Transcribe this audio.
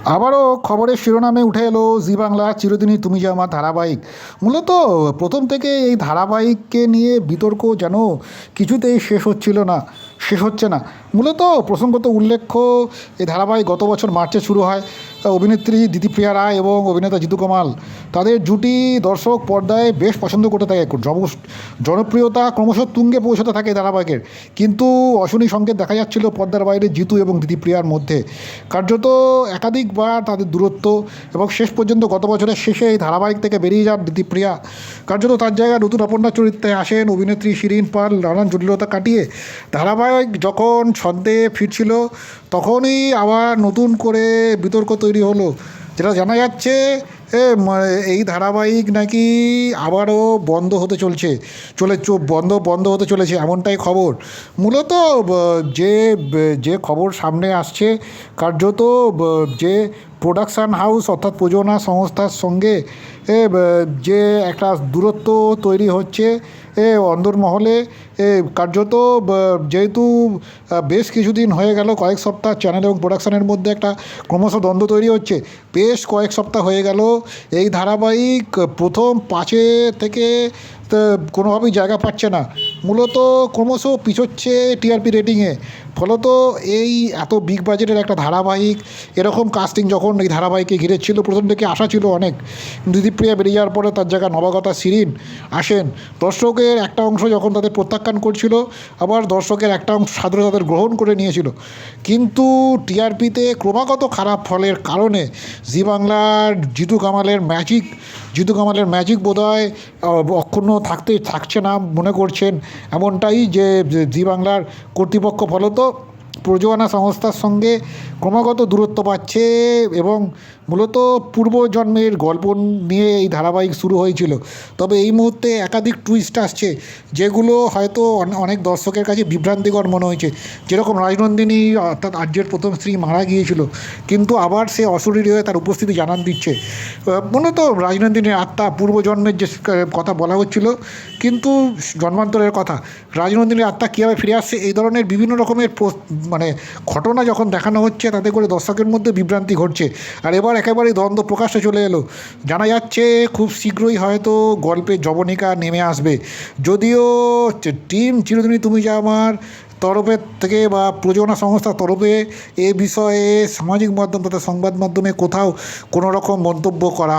আবারও খবরের শিরোনামে উঠে এলো জি বাংলা চিরদিনই তুমি যে আমার ধারাবাহিক। মূলত প্রথম থেকে এই ধারাবাহিককে নিয়ে বিতর্ক যেন কিছুতেই শেষ হচ্ছে না। মূলত প্রসঙ্গত উল্লেখ্য, এই ধারাবাহিক গত বছর মার্চে শুরু হয়। অভিনেত্রী দিতিপ্রিয়া রায় এবং অভিনেতা জিতু কামাল, তাদের জুটি দর্শক পর্দায় বেশ পছন্দ করতে থাকে। জনপ্রিয়তা ক্রমশ তুঙ্গে পৌঁছতে থাকে ধারাবাহিকের। কিন্তু অশনি সংকেত দেখা যাচ্ছিল পর্দার বাইরে জিতু এবং দিতিপ্রিয়ার মধ্যে। কার্যত একাধিকবার তাদের দূরত্ব, এবং শেষ পর্যন্ত গত বছরের শেষে এই ধারাবাহিক থেকে বেরিয়ে যান দিতিপ্রিয়া। কার্যত তার জায়গায় নতুন অপর্ণা চরিত্রে আসেন অভিনেত্রী শিরিন পাল। নানান জটিলতা কাটিয়ে ধারাবাহিক যখন ছন্দে ফিরছিল, তখনই আবার নতুন করে বিতর্ক তৈরি হলো। যেটা জানা যাচ্ছে, এই ধারাবাহিক নাকি আবারও বন্ধ হতে বন্ধ হতে চলেছে, এমনটাই খবর। মূলত যে খবর সামনে আসছে, কার্যত যে প্রোডাকশান হাউস অর্থাৎ প্রযোজনা সংস্থার সঙ্গে যে একটা দূরত্ব তৈরি হচ্ছে অন্দরমহলে। কার্যত যেহেতু বেশ কিছুদিন হয়ে গেল, কয়েক সপ্তাহ চ্যানেল এবং প্রোডাকশানের মধ্যে একটা ক্রমশ দ্বন্দ্ব তৈরি হচ্ছে। বেশ কয়েক সপ্তাহ হয়ে গেল এই ধারাবাহিক প্রথম 5-এ থেকে কোনোভাবেই জায়গা পাচ্ছে না। মূলত ক্রমশ পিছোচ্ছে টিআরপি রেটিংয়ে। ফলত এই এত বিগ বাজেটের একটা ধারাবাহিক, এরকম কাস্টিং যখন এই ধারাবাহিকে ঘিরে ছিল, প্রথম থেকে আশা ছিল অনেক। দিদিপ্রিয়া বেরিয়ে যাওয়ার পরে তার জায়গায় নবাগতা শিরিন আসেন। দর্শকের একটা অংশ যখন তাদের প্রত্যাখ্যান করছিল, আবার দর্শকের একটা অংশ সাদরে তাদের গ্রহণ করে নিয়েছিল। কিন্তু টিআরপিতে ক্রমাগত খারাপ ফলের কারণে জি বাংলার জিতু কামালের ম্যাজিক বোধহয় অক্ষুণ্ণ থাকছে না মনে করছেন এমনটাই, যে জি বাংলার কর্তৃপক্ষ ফলত প্রযোজনা সংস্থার সঙ্গে ক্রমাগত দূরত্ব পাচ্ছে। এবং মূলত পূর্বজন্মের গল্প নিয়ে এই ধারাবাহিক শুরু হয়েছিল। তবে এই মুহূর্তে একাধিক টুইস্ট আসছে, যেগুলো হয়তো অনেক দর্শকের কাছে বিভ্রান্তিকর মনে হয়েছে। যেরকম রাজনন্দিনী অর্থাৎ আর্যের প্রথম স্ত্রী মারা গিয়েছিল, কিন্তু আবার সে অশরীরী হয়ে তার উপস্থিতি জানান দিচ্ছে। মূলত রাজনন্দিনীর আত্মা পূর্বজন্মের যে কথা বলা হচ্ছিল, কিন্তু জন্মান্তরের কথা, রাজনন্দিনীর আত্মা কীভাবে ফিরে আসছে, এই ধরনের বিভিন্ন রকমের ঘটনা যখন দেখানো হচ্ছে, তাতে করে দর্শকের মধ্যে বিভ্রান্তি ঘটছে। আর এবার একেবারেই দ্বন্দ্ব প্রকাশ্যে চলে এলো। জানা যাচ্ছে খুব শীঘ্রই হয়তো গল্পের জবনিকা নেমে আসবে। যদিও টিম চিরদিনই তুমি যে আমার তরফের থেকে বা প্রযোজনা সংস্থার তরফে এ বিষয়ে সামাজিক মাধ্যম তথা সংবাদ মাধ্যমে কোথাও কোনো রকম মন্তব্য করা